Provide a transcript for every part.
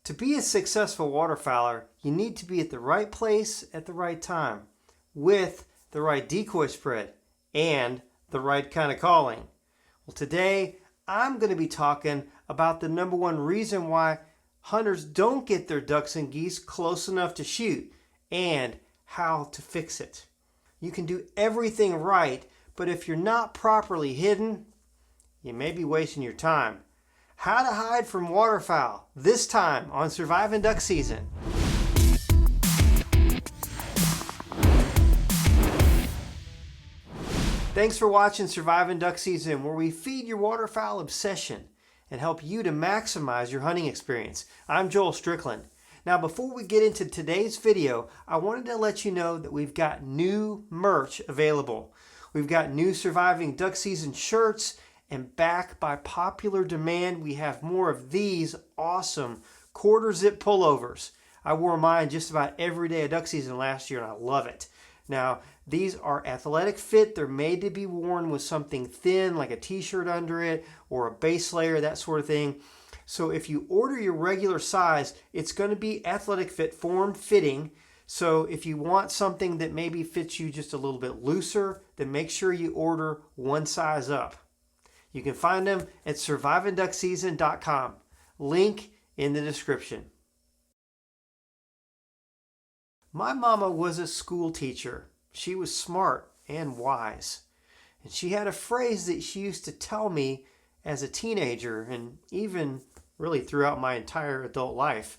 To be a successful waterfowler, you need to be at the right place at the right time, with the right decoy spread and the right kind of calling. Well, today I'm going to be talking about the number one reason why hunters don't get their ducks and geese close enough to shoot and how to fix it. You can do everything right, but if you're not properly hidden, you may be wasting your time. How to hide from waterfowl, this time on Surviving Duck Season. Thanks for watching Surviving Duck Season, where we feed your waterfowl obsession and help you to maximize your hunting experience. I'm Joel Strickland. Now, before we get into today's video, I wanted to let you know that we've got new merch available. We've got new Surviving Duck Season shirts, and back by popular demand, we have more of these awesome quarter zip pullovers. I wore mine just about every day of duck season last year, and I love it. Now, these are athletic fit. They're made to be worn with something thin, like a t-shirt under it, or a base layer, that sort of thing. So if you order your regular size, it's going to be athletic fit, form fitting. So if you want something that maybe fits you just a little bit looser, then make sure you order one size up. You can find them at survivingduckseason.com. Link in the description. My mama was a school teacher. She was smart and wise. And she had a phrase that she used to tell me as a teenager and even really throughout my entire adult life.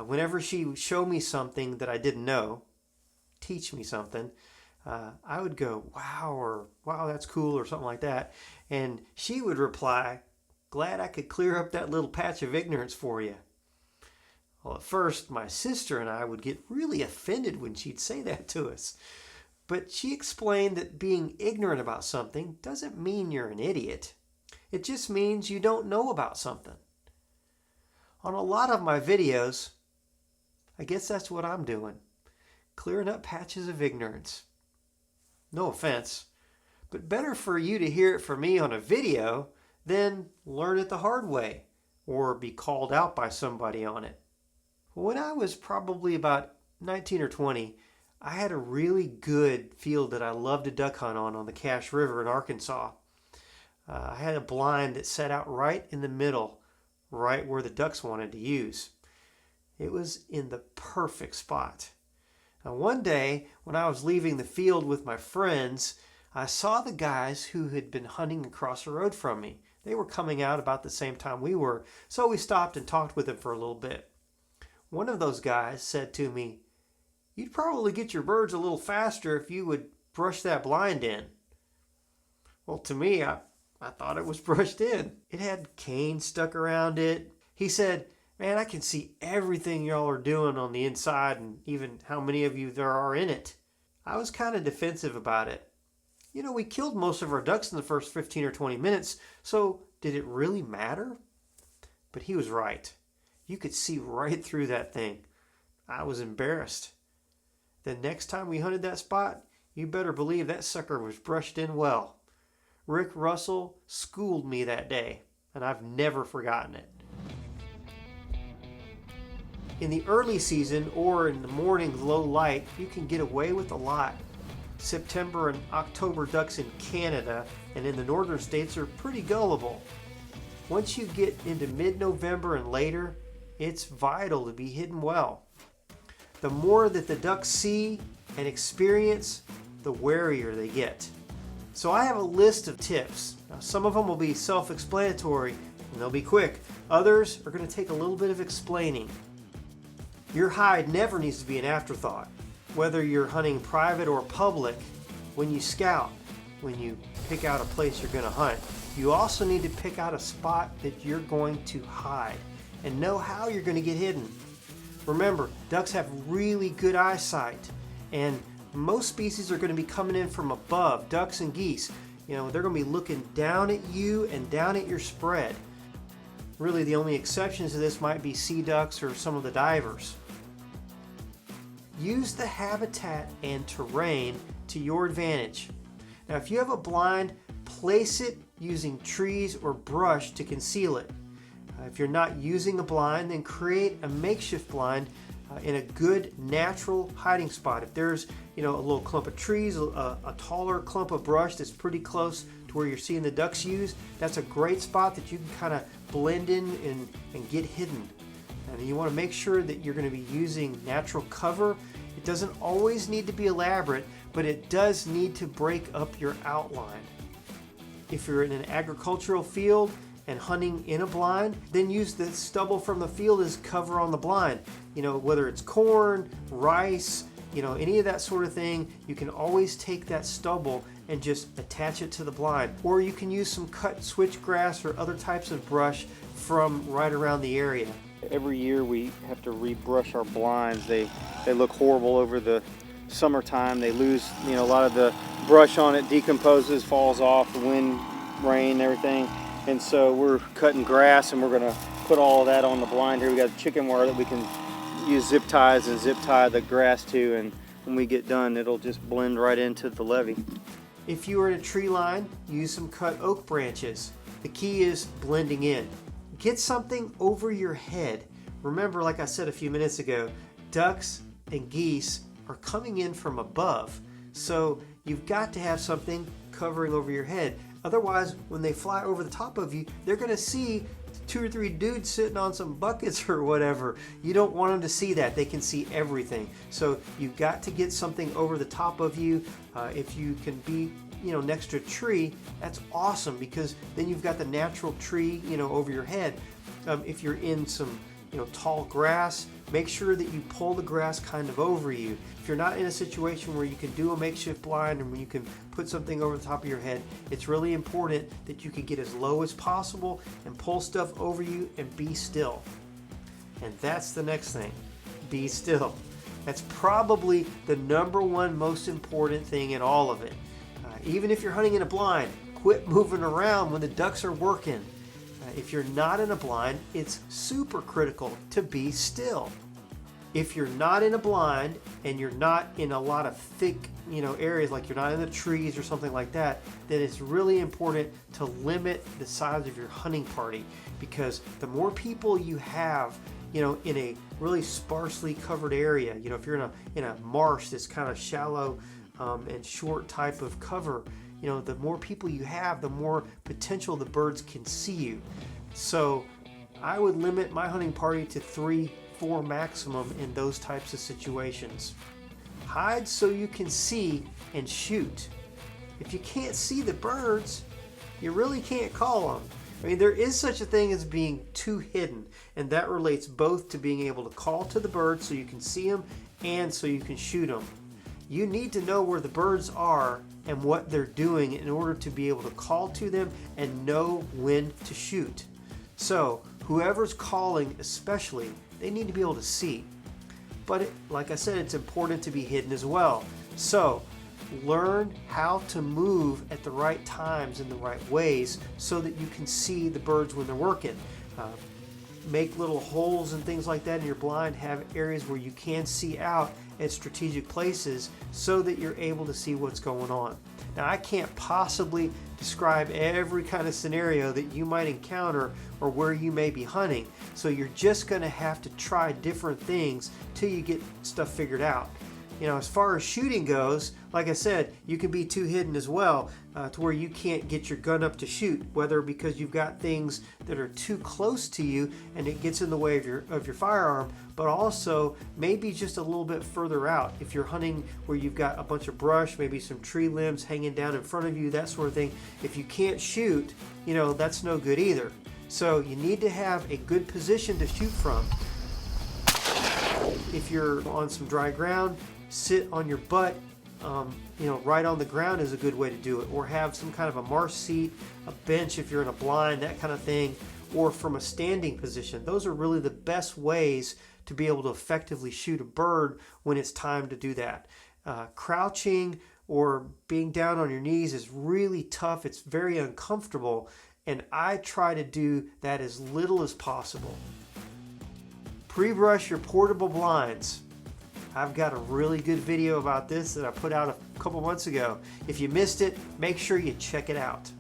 Whenever she would show me something that I didn't know, teach me something, I would go, wow, or wow, that's cool, or something like that. And she would reply, glad I could clear up that little patch of ignorance for you. Well, at first, my sister and I would get really offended when she'd say that to us. But she explained that being ignorant about something doesn't mean you're an idiot. It just means you don't know about something. On a lot of my videos, I guess that's what I'm doing. Clearing up patches of ignorance. No offense, but better for you to hear it from me on a video than learn it the hard way or be called out by somebody on it. When I was probably about 19 or 20, I had a really good field that I loved to duck hunt on the Cache River in Arkansas. I had a blind that set out right in the middle, right where the ducks wanted to use. It was in the perfect spot. Now, one day, when I was leaving the field with my friends, I saw the guys who had been hunting across the road from me. They were coming out about the same time we were, so we stopped and talked with them for a little bit. One of those guys said to me, "You'd probably get your birds a little faster if you would brush that blind in." Well, to me, I thought it was brushed in. It had cane stuck around it. He said, "Man, I can see everything y'all are doing on the inside and even how many of you there are in it." I was kind of defensive about it. You know, we killed most of our ducks in the first 15 or 20 minutes, so did it really matter? But he was right. You could see right through that thing. I was embarrassed. The next time we hunted that spot, you better believe that sucker was brushed in well. Rick Russell schooled me that day, and I've never forgotten it. In the early season or in the morning low light, you can get away with a lot. September and October ducks in Canada and in the northern states are pretty gullible. Once you get into mid-November and later, it's vital to be hidden well. The more that the ducks see and experience, the warier they get. So I have a list of tips. Now, some of them will be self-explanatory and they'll be quick. Others are going to take a little bit of explaining. Your hide never needs to be an afterthought. Whether you're hunting private or public, when you scout, when you pick out a place you're going to hunt, you also need to pick out a spot that you're going to hide and know how you're going to get hidden. Remember, ducks have really good eyesight, and most species are going to be coming in from above. Ducks and geese, they're going to be looking down at you and down at your spread. Really, the only exceptions to this might be sea ducks or some of the divers. Use the habitat and terrain to your advantage. Now, if you have a blind, place it using trees or brush to conceal it. If you're not using a blind, then create a makeshift blind in a good natural hiding spot. If there's a little clump of trees, a taller clump of brush that's pretty close to where you're seeing the ducks use, that's a great spot that you can kind of blend in and get hidden. And you want to make sure that you're going to be using natural cover. It doesn't always need to be elaborate, but it does need to break up your outline. If you're in an agricultural field and hunting in a blind, then use the stubble from the field as cover on the blind. Whether it's corn, rice, any of that sort of thing, you can always take that stubble and just attach it to the blind. Or you can use some cut switchgrass or other types of brush from right around the area. Every year we have to rebrush our blinds. They look horrible over the summertime. They lose, a lot of the brush on it decomposes, falls off, the wind, rain, everything. And so we're cutting grass and we're gonna put all of that on the blind here. We got chicken wire that we can use zip ties and zip tie the grass to, and when we get done, it'll just blend right into the levee. If you are in a tree line, use some cut oak branches. The key is blending in. Get something over your head. Remember, like I said a few minutes ago, ducks and geese are coming in from above. So you've got to have something covering over your head. Otherwise, when they fly over the top of you, they're going to see 2 or 3 dudes sitting on some buckets or whatever. You don't want them to see that. They can see everything. So you've got to get something over the top of you. If you can be next to a tree, that's awesome, because then you've got the natural tree over your head. If you're in some tall grass, make sure that you pull the grass kind of over you. If you're not in a situation where you can do a makeshift blind and when you can put something over the top of your head, it's really important that you can get as low as possible and pull stuff over you and be still. And that's the next thing. Be still. That's probably the #1 most important thing in all of it. Even if you're hunting in a blind, quit moving around when the ducks are working. If you're not in a blind, it's super critical to be still. If you're not in a blind and you're not in a lot of thick, areas, like you're not in the trees or something like that, then it's really important to limit the size of your hunting party, because the more people you have, in a really sparsely covered area, if you're in a marsh that's kind of shallow and short type of cover, the more people you have, the more potential the birds can see you. So I would limit my hunting party to 3, 4 maximum in those types of situations. Hide so you can see and shoot. If you can't see the birds, you really can't call them. There is such a thing as being too hidden, and that relates both to being able to call to the birds so you can see them and so you can shoot them. You need to know where the birds are and what they're doing in order to be able to call to them and know when to shoot. So whoever's calling especially, they need to be able to see. But like I said, it's important to be hidden as well. So learn how to move at the right times in the right ways so that you can see the birds when they're working. Make little holes and things like that in your blind. Have areas where you can see out at strategic places so that you're able to see what's going on. Now, I can't possibly describe every kind of scenario that you might encounter or where you may be hunting, so you're just going to have to try different things till you get stuff figured out. As far as shooting goes, like I said, you can be too hidden as well, to where you can't get your gun up to shoot, whether because you've got things that are too close to you and it gets in the way of your firearm, but also maybe just a little bit further out. If you're hunting where you've got a bunch of brush, maybe some tree limbs hanging down in front of you, that sort of thing, if you can't shoot, that's no good either. So you need to have a good position to shoot from. If you're on some dry ground, sit on your butt, right on the ground is a good way to do it, or have some kind of a marsh seat, a bench if you're in a blind, that kind of thing, or from a standing position. Those are really the best ways to be able to effectively shoot a bird when it's time to do that. Crouching or being down on your knees is really tough. It's very uncomfortable, and I try to do that as little as possible. Pre-brush your portable blinds. I've got a really good video about this that I put out a couple months ago. If you missed it, make sure you check it out.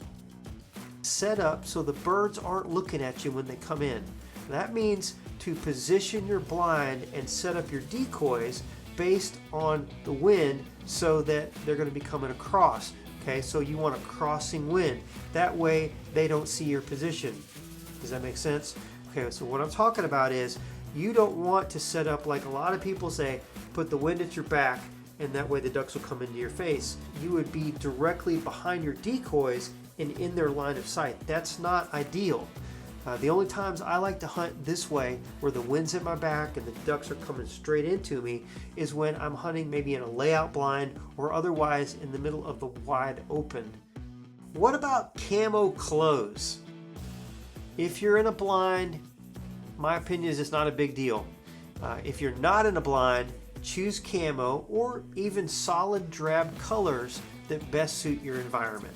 Set up so the birds aren't looking at you when they come in. That means to position your blind and set up your decoys based on the wind so that they're going to be coming across. Okay, so you want a crossing wind. That way they don't see your position. Does that make sense? Okay, so what I'm talking about is you don't want to set up like a lot of people say, put the wind at your back and that way the ducks will come into your face. You would be directly behind your decoys and in their line of sight. That's not ideal. The only times I like to hunt this way, where the wind's at my back and the ducks are coming straight into me, is when I'm hunting maybe in a layout blind or otherwise in the middle of the wide open. What about camo clothes? If you're in a blind, my opinion is it's not a big deal. If you're not in a blind, choose camo or even solid drab colors that best suit your environment.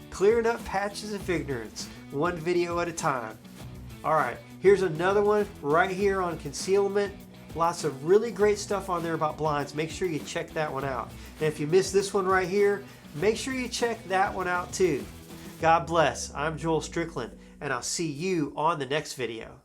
Clearing up patches of ignorance, one video at a time. All right, here's another one right here on concealment. Lots of really great stuff on there about blinds. Make sure you check that one out. And if you missed this one right here, make sure you check that one out too. God bless. I'm Joel Strickland, and I'll see you on the next video.